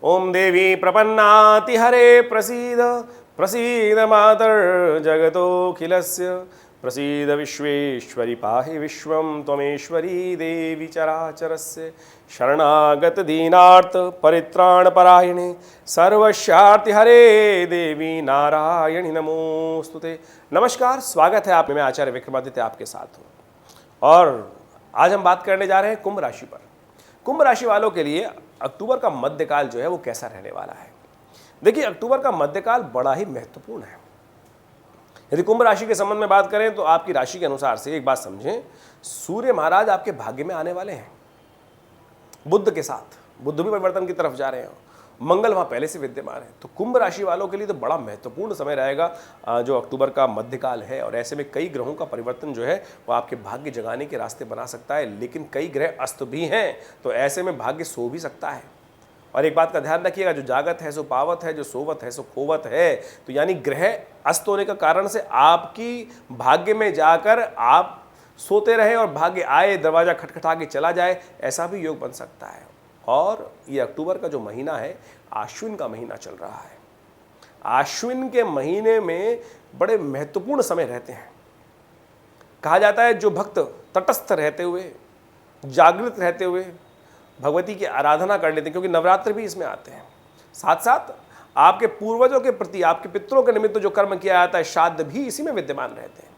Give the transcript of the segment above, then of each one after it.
ओम देवी प्रपन्नाति हरे प्रसीद प्रसीद मातर जगतोऽखिलस्य प्रसीद विश्वेश्वरी पाहि विश्वं त्वमेश्वरी देवी चराचरस्य शरणागत दीनार्थ परित्राण परायणे सर्वस्यार्ति हरे देवी नारायणी नमोस्तुते। नमस्कार, स्वागत है आप में। मैं आचार्य विक्रमादित्य आपके साथ हूँ और आज हम बात करने जा रहे हैं कुंभ राशि पर। कुंभ राशि वालों के लिए अक्टूबर का मध्यकाल जो है वो कैसा रहने वाला है। देखिए, अक्टूबर का मध्यकाल बड़ा ही महत्वपूर्ण है। यदि कुंभ राशि के संबंध में बात करें तो आपकी राशि के अनुसार से एक बात समझें, सूर्य महाराज आपके भाग्य में आने वाले हैं बुध के साथ। बुध भी परिवर्तन की तरफ जा रहे हैं, मंगल वहाँ पहले से विद्यमान है। तो कुंभ राशि वालों के लिए तो बड़ा महत्वपूर्ण समय रहेगा जो अक्टूबर का मध्यकाल है। और ऐसे में कई ग्रहों का परिवर्तन जो है वो आपके भाग्य जगाने के रास्ते बना सकता है। लेकिन कई ग्रह अस्त भी हैं, तो ऐसे में भाग्य सो भी सकता है। और एक बात का ध्यान रखिएगा, जो जागत है सो पावत है, जो सोवत है सो खोवत है। तो यानी ग्रह अस्त होने का कारण से आपकी भाग्य में जाकर आप सोते रहे और भाग्य आए, दरवाजा खटखटा के चला जाए, ऐसा भी योग बन सकता है। और ये अक्टूबर का जो महीना है, आश्विन का महीना चल रहा है। आश्विन के महीने में बड़े महत्वपूर्ण समय रहते हैं। कहा जाता है जो भक्त तटस्थ रहते हुए, जागृत रहते हुए भगवती की आराधना कर लेते हैं, क्योंकि नवरात्र भी इसमें आते हैं। साथ साथ आपके पूर्वजों के प्रति, आपके पितरों के निमित्त जो कर्म किया जाता है, श्राद्ध भी इसी में विद्यमान रहते हैं।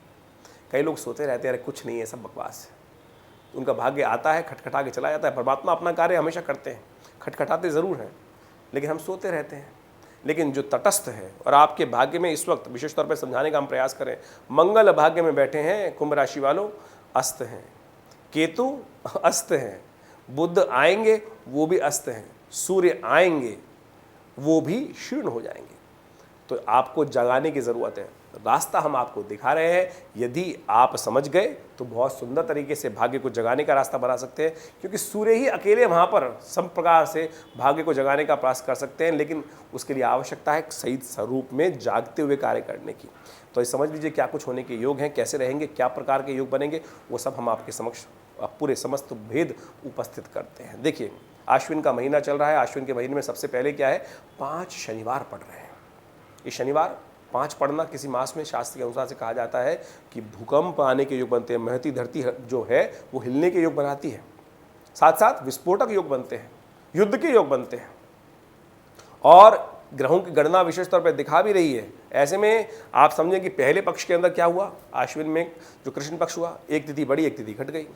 कई लोग सोते रहते हैं, अरे कुछ नहीं है, सब बकवास है। उनका भाग्य आता है, खटखटा के चला जाता है। परमात्मा अपना कार्य हमेशा करते हैं, खटखटाते ज़रूर हैं, लेकिन हम सोते रहते हैं। लेकिन जो तटस्थ है, और आपके भाग्य में इस वक्त विशेष तौर पर समझाने का हम प्रयास करें, मंगल भाग्य में बैठे हैं, कुंभ राशि वालों अस्त हैं, केतु अस्त हैं, बुध आएंगे वो भी अस्त हैं, सूर्य आएंगे वो भी क्षीण हो जाएंगे। तो आपको जगाने की ज़रूरत है। रास्ता हम आपको दिखा रहे हैं, यदि आप समझ गए तो बहुत सुंदर तरीके से भाग्य को जगाने का रास्ता बना सकते हैं। क्योंकि सूर्य ही अकेले वहाँ पर सब प्रकार से भाग्य को जगाने का प्रयास कर सकते हैं, लेकिन उसके लिए आवश्यकता है सही स्वरूप में जागते हुए कार्य करने की। तो ये समझ लीजिए क्या कुछ होने के योग हैं, कैसे रहेंगे, क्या प्रकार के योग बनेंगे, वो सब हम आपके समक्ष पूरे समस्त भेद उपस्थित करते हैं। देखिए, आश्विन का महीना चल रहा है। आश्विन के महीने में सबसे पहले क्या है, 5 शनिवार पड़ रहे हैं। ये शनिवार 5 पड़ना किसी मास में शास्त्र के अनुसार से कहा जाता है कि भूकंप आने के योग बनते हैं, महती धरती जो है वो हिलने के योग बनाती है, साथ साथ विस्फोटक योग बनते हैं, युद्ध के योग बनते हैं। और ग्रहों की गणना विशेष तौर पर दिखा भी रही है। ऐसे में आप समझें कि पहले पक्ष के अंदर क्या हुआ, आश्विन में जो कृष्ण पक्ष हुआ, एक तिथि बढ़ी एक तिथि घट गई।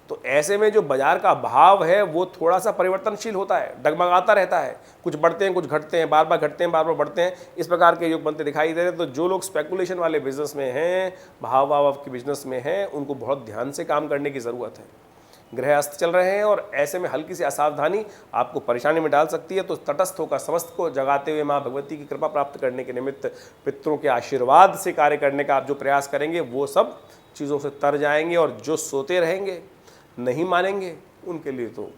तो ऐसे में जो बाजार का भाव है वो थोड़ा सा परिवर्तनशील होता है, डगमगाता रहता है। कुछ बढ़ते हैं, कुछ घटते हैं, बार बार घटते हैं, बार बार बढ़ते हैं। इस प्रकार के योग बनते दिखाई दे रहे हैं। तो जो लोग स्पेकुलेशन वाले बिजनेस में हैं, भाव के बिजनेस में हैं, उनको बहुत ध्यान से काम करने की ज़रूरत है। ग्रह अस्त चल रहे हैं और ऐसे में हल्की सी असावधानी आपको परेशानी में डाल सकती है। तो तटस्थ होकर समस्त को जगाते हुए माँ भगवती की कृपा प्राप्त करने के निमित्त पितरों के आशीर्वाद से कार्य करने का आप जो प्रयास करेंगे, वो सब चीज़ों से तर जाएंगे। और जो सोते रहेंगे, नहीं मानेंगे, उनके लिए तो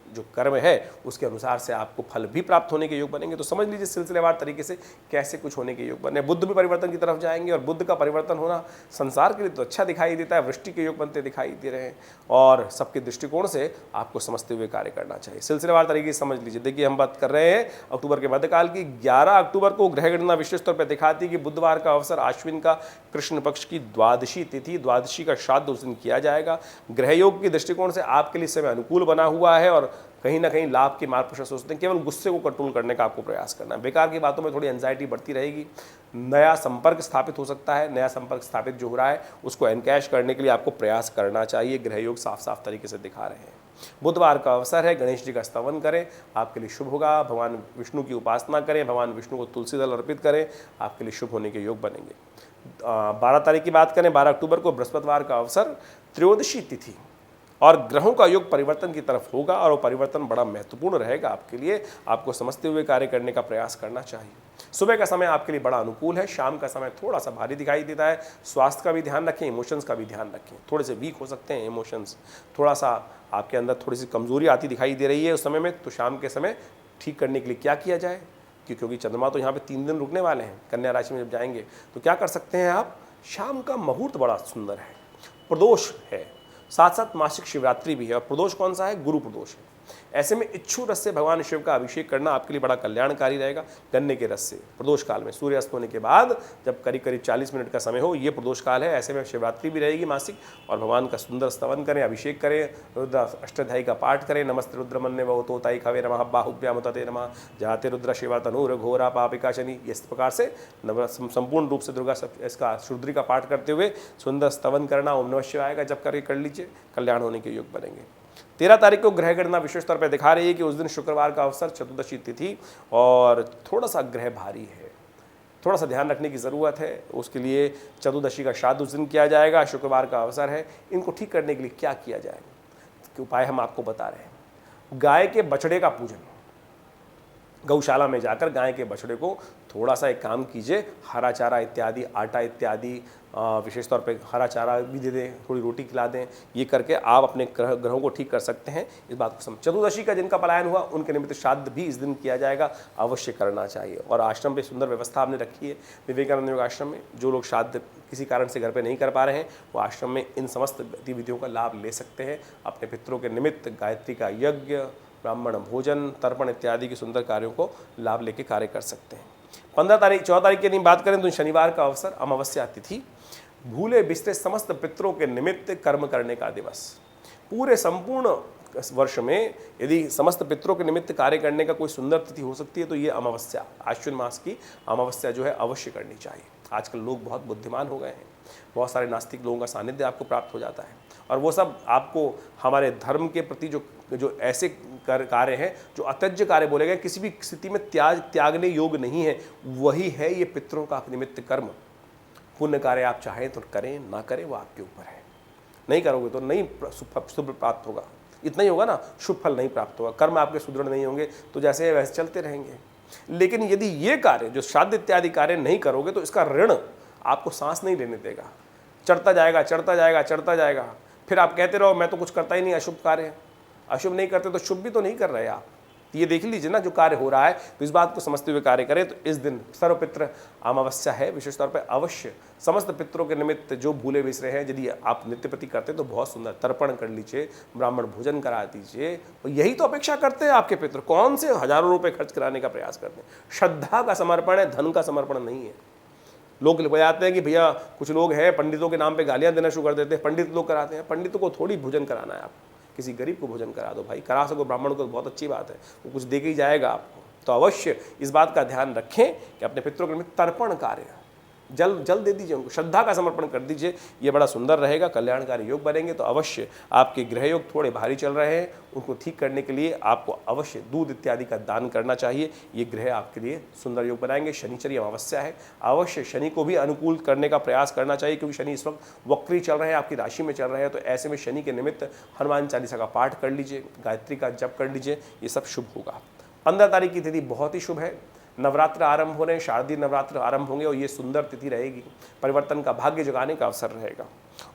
जो कर्म है उसके अनुसार से आपको फल भी प्राप्त होने के योग बनेंगे। तो समझ लीजिए सिलसिलेवार तरीके से कैसे कुछ होने के योग बने। बुध भी परिवर्तन की तरफ जाएंगे, और बुध का परिवर्तन होना संसार के लिए तो अच्छा दिखाई देता है। वृष्टि के योग बनते दिखाई दे रहे हैं और सबके दृष्टिकोण से आपको समझते हुए कार्य करना चाहिए। सिलसिलेवार तरीके से समझ लीजिए। देखिए, हम बात कर रहे हैं अक्टूबर के मध्यकाल की। 11 अक्टूबर को ग्रह गणना विशेष तौर पर दिखाती है कि बुधवार का अवसर, आश्विन का कृष्ण पक्ष की द्वादशी तिथि, द्वादशी का श्राद्ध उस दिन किया जाएगा। ग्रह योग के दृष्टिकोण से आपके लिए समय अनुकूल बना हुआ है और कहीं ना कहीं लाभ की मार्ग पर सोचते हैं। केवल गुस्से को कंट्रोल करने का आपको प्रयास करना है। बेकार की बातों में थोड़ी एंजाइटी बढ़ती रहेगी। नया संपर्क स्थापित हो सकता है। नया संपर्क स्थापित जो हो रहा है उसको एनकैश करने के लिए आपको प्रयास करना चाहिए। ग्रह योग साफ साफ तरीके से दिखा रहे हैं। बुधवार का अवसर है, गणेश जी का स्तवन करें, आपके लिए शुभ होगा। भगवान विष्णु की उपासना करें, भगवान विष्णु को तुलसी दल अर्पित करें, आपके लिए शुभ होने के योग बनेंगे। 12 तारीख की बात करें, 12 अक्टूबर को बृहस्पतिवार का अवसर, त्रयोदशी तिथि, और ग्रहों का योग परिवर्तन की तरफ होगा और वो परिवर्तन बड़ा महत्वपूर्ण रहेगा आपके लिए। आपको समझते हुए कार्य करने का प्रयास करना चाहिए। सुबह का समय आपके लिए बड़ा अनुकूल है, शाम का समय थोड़ा सा भारी दिखाई देता है। स्वास्थ्य का भी ध्यान रखें, इमोशंस का भी ध्यान रखें। थोड़े से वीक हो सकते हैं इमोशंस, थोड़ा सा आपके अंदर थोड़ी सी कमजोरी आती दिखाई दे रही है उस समय में। तो शाम के समय ठीक करने के लिए क्या किया जाए, क्योंकि चंद्रमा तो यहाँ पे 3 दिन रुकने वाले हैं कन्या राशि में जब जाएंगे। तो क्या कर सकते हैं आप, शाम का मुहूर्त बड़ा सुंदर है, प्रदोष है, साथ साथ मासिक शिवरात्रि भी है। और प्रदोष कौन सा है, गुरु प्रदोष है। ऐसे में इच्छू रस से भगवान शिव का अभिषेक करना आपके लिए बड़ा कल्याणकारी रहेगा। गन्ने के रस से प्रदोष काल में सूर्यास्त होने के बाद जब करीब करीब 40 मिनट का समय हो, ये प्रदोष काल है। ऐसे में शिवरात्रि भी रहेगी मासिक, और भगवान का सुंदर स्तवन करें, अभिषेक करें, रुद्र अष्टाध्यायी का पाठ करें। नमस्ते रुद्र मन्ये वो तोताई खवे नमः बाहुभ्याम उतते नमः जाते रुद्र शिवा तनूर घोरा पापिका शनि। इस प्रकार से संपूर्ण रूप से दुर्गा इसका शुद्री का पाठ करते हुए सुंदर स्तवन करना, ओम नमः शिवाय का जप करके कर लीजिए, कल्याण होने के योग बनेंगे। 13 तारीख को ग्रह गणना विशेष तौर पर दिखा रही है कि उस दिन शुक्रवार का अवसर, चतुर्दशी तिथि, और थोड़ा सा ग्रह भारी है, थोड़ा सा ध्यान रखने की ज़रूरत है। उसके लिए चतुर्दशी का श्राद्ध उस दिन किया जाएगा, शुक्रवार का अवसर है। इनको ठीक करने के लिए क्या किया जाएगा, उपाय हम आपको बता रहे हैं। गाय के बछड़े का पूजन, गौशाला में जाकर गाय के बछड़े को थोड़ा सा एक काम कीजिए, हरा चारा इत्यादि, आटा इत्यादि, विशेष तौर पे हरा चारा भी दे दें, थोड़ी रोटी खिला दें। ये करके आप अपने ग्रहों को ठीक कर सकते हैं। इस बात को समझ। चतुर्दशी का जिनका पलायन हुआ उनके निमित्त श्राद्ध भी इस दिन किया जाएगा, अवश्य करना चाहिए। और आश्रम पे सुंदर व्यवस्था आपने रखी है विवेकानंद योग आश्रम में। जो लोग श्राद्ध किसी कारण से घर पर नहीं कर पा रहे हैं, वो आश्रम में इन समस्त गतिविधियों का लाभ ले सकते हैं। अपने पितरों के निमित्त गायत्री का यज्ञ, ब्राह्मण भोजन, तर्पण इत्यादि के सुंदर कार्यों को लाभ लेके कार्य कर सकते हैं। 14 तारीख की बात करें तो शनिवार का अवसर, अमावस्या तिथि, भूले बिसरे समस्त पितरों के निमित्त कर्म करने का दिवस। पूरे संपूर्ण वर्ष में यदि समस्त पितरों के निमित्त कार्य करने का कोई सुंदर तिथि हो सकती है तो ये अमावस्या, आश्विन मास की अमावस्या जो है अवश्य करनी चाहिए। आजकल लोग बहुत बुद्धिमान हो गए हैं, बहुत सारे नास्तिक लोगों का सानिध्य आपको प्राप्त हो जाता है, और वो सब आपको हमारे धर्म के प्रति जो ऐसे कार्य हैं जो अत्यज्य कार्य बोले गए, किसी भी स्थिति में त्यागने योग्य नहीं है, वही है ये पितरों का निमित्त कर्म। पुण्य कार्य आप चाहें तो करें, ना करें वो आपके ऊपर है। नहीं करोगे तो नहीं शुभ प्राप्त होगा, इतना ही होगा ना, शुभ फल नहीं प्राप्त होगा। कर्म आपके सुदृढ़ नहीं होंगे तो जैसे है वैसे चलते रहेंगे। लेकिन यदि ये कार्य जो श्राद्ध इत्यादि कार्य नहीं करोगे तो इसका ऋण आपको सांस नहीं लेने देगा, चढ़ता जाएगा चढ़ता जाएगा चढ़ता जाएगा। फिर आप कहते रहो मैं तो कुछ करता ही नहीं, अशुभ कार्य है। अशुभ नहीं करते तो शुभ भी तो नहीं कर रहे आप। ये देख लीजिए ना, जो कार्य हो रहा है तो इस बात को समझते हुए कार्य करें। तो इस दिन सर्वपित्र अमावस्या है, विशेष तौर पर अवश्य समस्त पितरों के निमित्त जो भूले बिसरे हैं, यदि आप नित्यप्रति करते तो बहुत सुंदर तर्पण कर लीजिए, ब्राह्मण भोजन करा दीजिए। तो यही तो अपेक्षा करते हैं आपके पितर, कौन से हजारों रुपये खर्च कराने का प्रयास करते हैं। श्रद्धा का समर्पण है, धन का समर्पण नहीं है। लोग बताते हैं कि भैया कुछ लोग हैं पंडितों के नाम पे गालियां देना शुरू कर देते हैं, पंडित लोग कराते हैं। पंडितों को थोड़ी भोजन कराना है, आप किसी गरीब को भोजन करा दो भाई, करा सको ब्राह्मण को बहुत अच्छी बात है, वो कुछ दे के ही जाएगा आपको। तो अवश्य इस बात का ध्यान रखें कि अपने पितरों के निमित्त तर्पण कार्य जल दे दीजिए, उनको श्रद्धा का समर्पण कर दीजिए। ये बड़ा सुंदर रहेगा, कल्याणकारी योग बनेंगे। तो अवश्य आपके ग्रह योग थोड़े भारी चल रहे हैं, उनको ठीक करने के लिए आपको अवश्य दूध इत्यादि का दान करना चाहिए। ये ग्रह आपके लिए सुंदर योग बनाएंगे। शनिचरी अमावस्या है, अवश्य शनि को भी अनुकूल करने का प्रयास करना चाहिए, क्योंकि शनि इस वक्त वक्री चल रहे हैं, आपकी राशि में चल रहे हैं। तो ऐसे में शनि के निमित्त हनुमान चालीसा का पाठ कर लीजिए, गायत्री का जप कर लीजिए, ये सब शुभ होगा। 15 तारीख की तिथि बहुत ही शुभ है। नवरात्र आरंभ हो रहे हैं, शारदीय नवरात्र आरंभ होंगे और ये सुंदर तिथि रहेगी। परिवर्तन का भाग्य जगाने का अवसर रहेगा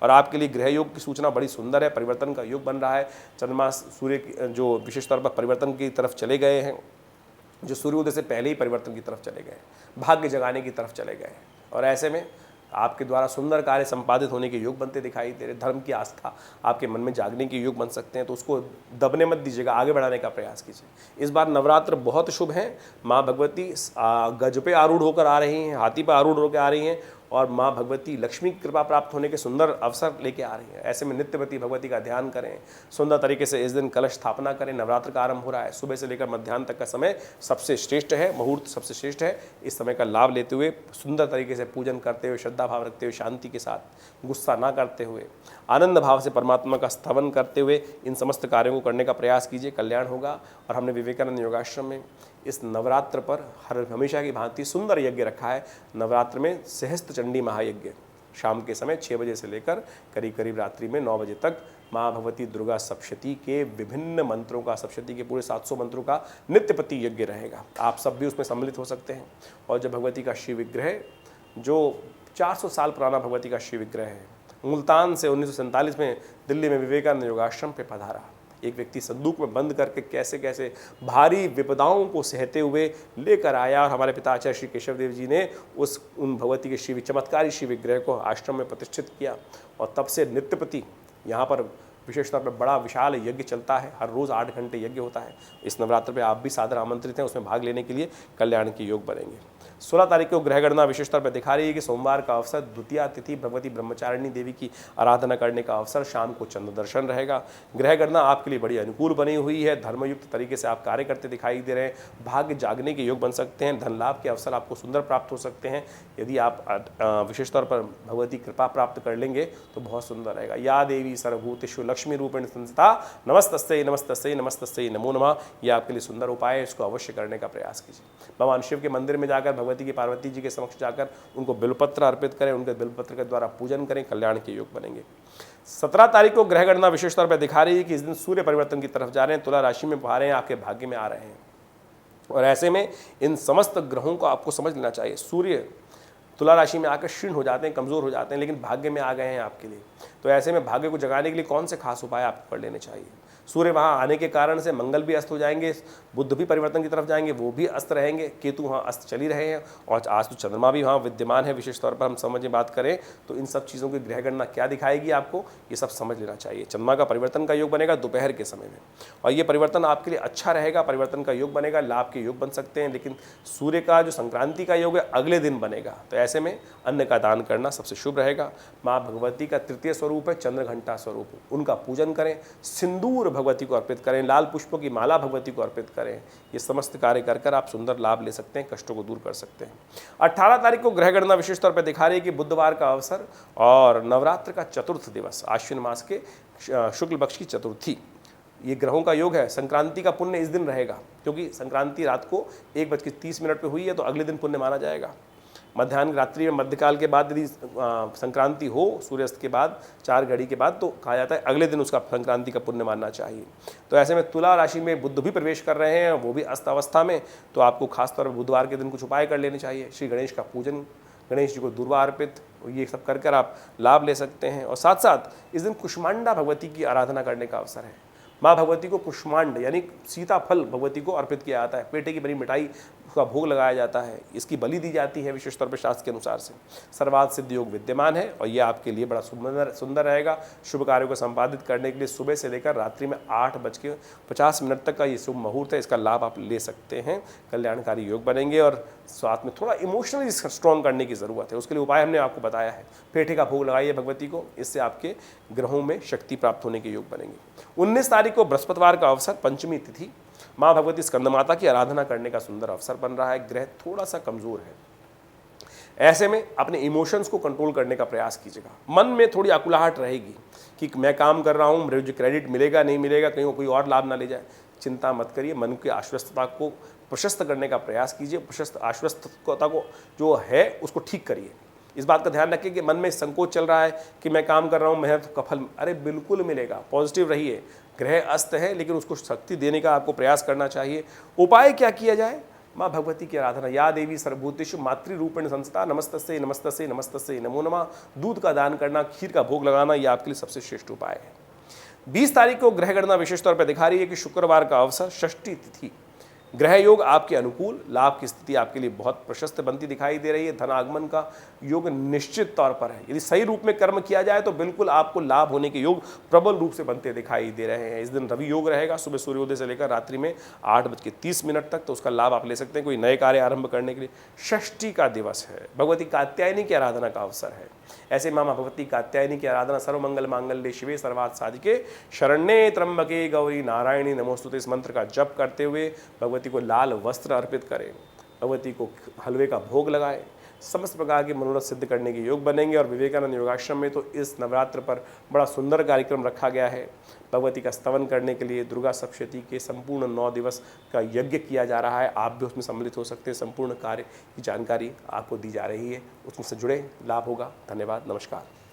और आपके लिए गृह योग की सूचना बड़ी सुंदर है। परिवर्तन का योग बन रहा है। चंद्रमा सूर्य जो विशेष तौर पर परिवर्तन की तरफ चले गए हैं, जो सूर्योदय से पहले ही परिवर्तन की तरफ चले गए, भाग्य जगाने की तरफ चले गए, और ऐसे में आपके द्वारा सुंदर कार्य संपादित होने के योग बनते दिखाई दे रहे। धर्म की आस्था आपके मन में जागने के योग बन सकते हैं, तो उसको दबने मत दीजिएगा, आगे बढ़ाने का प्रयास कीजिए। इस बार नवरात्र बहुत शुभ हैं। माँ भगवती गज पे आरूढ़ होकर आ रही हैं, हाथी पर आरूढ़ होकर आ रही हैं, और माँ भगवती लक्ष्मी की कृपा प्राप्त होने के सुंदर अवसर लेके आ रही है। ऐसे में नित्यवती भगवती का ध्यान करें, सुंदर तरीके से इस दिन कलश स्थापना करें। नवरात्र का आरंभ हो रहा है, सुबह से लेकर मध्याह्न तक का समय सबसे श्रेष्ठ है, मुहूर्त सबसे श्रेष्ठ है। इस समय का लाभ लेते हुए सुंदर तरीके से पूजन करते हुए, श्रद्धा भाव रखते हुए, शांति के साथ, गुस्सा ना करते हुए, आनंद भाव से परमात्मा का स्तवन करते हुए इन समस्त कार्यों को करने का प्रयास कीजिए, कल्याण होगा। और हमने विवेकानंद योगाश्रम में इस नवरात्र पर हमेशा की भांति सुंदर यज्ञ रखा है। नवरात्र में सहस्त्र चंडी महायज्ञ शाम के समय 6 बजे से लेकर करीब करीब रात्रि में 9 बजे तक माँ भगवती दुर्गा सप्तशती के विभिन्न मंत्रों का, सप्तशती के पूरे 700 मंत्रों का नित्यपति यज्ञ रहेगा। आप सब भी उसमें सम्मिलित हो सकते हैं। और जब भगवती का शिव विग्रह, जो 400 साल पुराना भगवती का शिव विग्रह है, मुल्तान से 1947 में दिल्ली में विवेकानंद योगाश्रम पे पधारा। एक व्यक्ति संदूक में बंद करके कैसे कैसे भारी विपदाओं को सहते हुए लेकर आया, और हमारे पिता आचार्य श्री केशव देव जी ने उन भगवती के चमत्कारी शिव विग्रह को आश्रम में प्रतिष्ठित किया। और तब से नित्यपति यहाँ पर विशेष तौर पर बड़ा विशाल यज्ञ चलता है, हर रोज़ 8 घंटे यज्ञ होता है। इस नवरात्र पे आप भी सादर आमंत्रित हैं उसमें भाग लेने के लिए, कल्याण के योग बनेंगे। 16 तारीख को ग्रह गणना विशेष तौर पर दिखा रही है कि सोमवार का अवसर, द्वितीया तिथि, भगवती ब्रह्मचारिणी देवी की आराधना करने का अवसर, शाम को चंद्र दर्शन रहेगा। ग्रह गणना आपके लिए बड़ी अनुकूल बनी हुई है, धर्मयुक्त तरीके से आप कार्य करते दिखाई दे रहे हैं, भाग्य जागने के योग बन सकते हैं, धन लाभ के अवसर आपको सुंदर प्राप्त हो सकते हैं। यदि आप विशेष तौर पर भगवती कृपा प्राप्त कर लेंगे तो बहुत सुंदर रहेगा। या देवी सर्वभूतेषु लक्ष्मी रूपेण संस्थिता नमस्तस्यै नमस्तस्यै नमस्तस्यै नमो नमः। यह आपके लिए सुंदर उपाय है, इसको अवश्य करने का प्रयास कीजिए। भगवान शिव के मंदिर में जाकर भगवती की पार्वती जी के समक्ष जाकर उनको बिल्वपत्र अर्पित करें, उनके बिल्वपत्र के द्वारा पूजन करें, कल्याण के योग बनेंगे। 17 तारीख को ग्रह गणना विशेष तौर पर दिखा रही है कि इस दिन सूर्य परिवर्तन की तरफ जा रहे हैं, तुला राशि में आ रहे हैं, आपके भाग्य में आ रहे हैं। और ऐसे में इन समस्त ग्रहों को आपको समझ लेना चाहिए। सूर्य तुला राशि में आकर क्षीण हो जाते हैं, कमज़ोर हो जाते हैं, लेकिन भाग्य में आ गए हैं आपके लिए। तो ऐसे में भाग्य को जगाने के लिए कौन से खास उपाय आपको कर लेने चाहिए। सूर्य वहाँ आने के कारण से मंगल भी अस्त हो जाएंगे, बुध भी परिवर्तन की तरफ जाएंगे, वो भी अस्त रहेंगे, केतु वहाँ अस्त चल ही रहे हैं, और आज तो चंद्रमा भी वहाँ विद्यमान है। विशेष तौर पर हम समझ बात करें तो इन सब चीज़ों की ग्रह गणना क्या दिखाएगी आपको, ये सब समझ लेना चाहिए। चंद्रमा का परिवर्तन का योग बनेगा दोपहर के समय में, और ये परिवर्तन आपके लिए अच्छा रहेगा, परिवर्तन का योग बनेगा, लाभ के योग बन सकते हैं। लेकिन सूर्य का जो संक्रांति का योग है अगले दिन बनेगा, तो ऐसे में अन्न का दान करना सबसे शुभ रहेगा। माँ भगवती का तृतीय स्वरूप है चंद्र घंटा स्वरूप, उनका पूजन करें, सिंदूर भगवती को अर्पित करें, लाल पुष्पों की माला भगवती को अर्पित करें। ये समस्त कार्य कर कर आप सुंदर लाभ ले सकते हैं, कष्टों को दूर कर सकते हैं। 18 तारीख को ग्रह गणना विशेष तौर पर दिखा रही है कि बुधवार का अवसर और नवरात्र का चतुर्थ दिवस, आश्विन मास के शुक्ल पक्ष की चतुर्थी, ये ग्रहों का योग है। संक्रांति का पुण्य इस दिन रहेगा, क्योंकि संक्रांति रात को 1:30 पे हुई है, तो अगले दिन पुण्य माना जाएगा। मध्याह्न रात्रि में मध्यकाल के बाद यदि संक्रांति हो, सूर्यास्त के बाद 4 घड़ी के बाद, तो कहा जाता है अगले दिन उसका संक्रांति का पुण्य मानना चाहिए। तो ऐसे में तुला राशि में बुध भी प्रवेश कर रहे हैं, वो भी अस्त अवस्था में, तो आपको खासतौर पर बुधवार के दिन कुछ उपाय कर लेने चाहिए। श्री गणेश का पूजन, गणेश जी को दूर्वा अर्पित, ये सब कर कर आप लाभ ले सकते हैं। और साथ साथ इस दिन कुष्मांडा भगवती की आराधना करने का अवसर है। माँ भगवती को कुष्मांड यानी सीताफल भगवती को अर्पित किया जाता है, पेटे की बनी मिठाई का भोग लगाया जाता है, इसकी बलि दी जाती है विशेष तौर पर शास्त्र के अनुसार से। सर्वार्थ सिद्ध योग विद्यमान है, और ये आपके लिए बड़ा सुंदर रहेगा। शुभ कार्यों को संपादित करने के लिए सुबह से लेकर रात्रि में 8:50 तक का ये शुभ मुहूर्त है, इसका लाभ आप ले सकते हैं, कल्याणकारी योग बनेंगे। और साथ में थोड़ा इमोशनली स्ट्रॉन्ग करने की ज़रूरत है, उसके लिए उपाय हमने आपको बताया है। पेठे का भोग लगाइए भगवती को, इससे आपके ग्रहों में शक्ति प्राप्त होने के योग बनेंगे। 19 तारीख को बृहस्पतिवार का अवसर, पंचमी तिथि, माँ भगवती स्कंद माता की आराधना करने का सुंदर अवसर बन रहा है। ग्रह थोड़ा सा कमजोर है, ऐसे में अपने इमोशंस को कंट्रोल करने का प्रयास कीजिएगा। मन में थोड़ी आकुलाहट रहेगी कि मैं काम कर रहा हूँ, मुझे क्रेडिट मिलेगा नहीं मिलेगा, कहीं कोई और लाभ ना ले जाए। चिंता मत करिए, मन की आश्वस्तता को प्रशस्त करने का प्रयास कीजिए। प्रशस्त आश्वस्तता को जो है उसको ठीक करिए। इस बात का ध्यान रखिए कि मन में संकोच चल रहा है कि मैं काम कर रहा हूँ, मेहनत का फल, अरे बिल्कुल मिलेगा, पॉजिटिव रहिए। ग्रह अस्त है, लेकिन उसको शक्ति देने का आपको प्रयास करना चाहिए। उपाय क्या किया जाए, माँ भगवती की आराधना। या देवी सर्वभूतेषु मातृरूपेण संस्थिता नमस्तस्यै नमस्तस्यै नमस्तस्यै नमो नमः। दूध का दान करना, खीर का भोग लगाना, यह आपके लिए सबसे श्रेष्ठ उपाय है। 20 तारीख को ग्रह गणना विशेष तौर पर दिखा रही है कि शुक्रवार का अवसर, षष्ठी तिथि, ग्रह योग आपके अनुकूल, लाभ की स्थिति आपके लिए बहुत प्रशस्त बनती दिखाई दे रही है। धन आगमन का योग निश्चित तौर पर है। यदि सही रूप में कर्म किया जाए तो बिल्कुल आपको लाभ होने के योग प्रबल रूप से बनते दिखाई दे रहे हैं। इस दिन रवि योग रहेगा, सुबह सूर्योदय से लेकर रात्रि में 8:30 तक, तो उसका लाभ आप ले सकते हैं कोई नए कार्य आरंभ करने के लिए। षष्ठी का दिवस है, भगवती कात्यायनी की आराधना का अवसर है। ऐसे माँ भगवती कात्यायनी की आराधना, सर्वमंगल मांगल्ये शिवे सर्वार्थ साधिके शरण्ये त्र्यंबके गौरी नारायणी नमोस्तुते, इस मंत्र का जप करते हुए भगवती को लाल वस्त्र अर्पित करें, भगवती को हलवे का भोग लगाएं। समस्त प्रकार के मनोरथ सिद्ध करने के योग बनेंगे। और विवेकानंद योगाश्रम में तो इस नवरात्र पर बड़ा सुंदर कार्यक्रम रखा गया है। भगवती का स्तवन करने के लिए दुर्गा सप्तशती के संपूर्ण 9 दिवस का यज्ञ किया जा रहा है। आप भी उसमें सम्मिलित हो सकते हैं। संपूर्ण कार्य की जानकारी आपको दी जा रही है, उसमें से जुड़े, लाभ होगा। धन्यवाद, नमस्कार।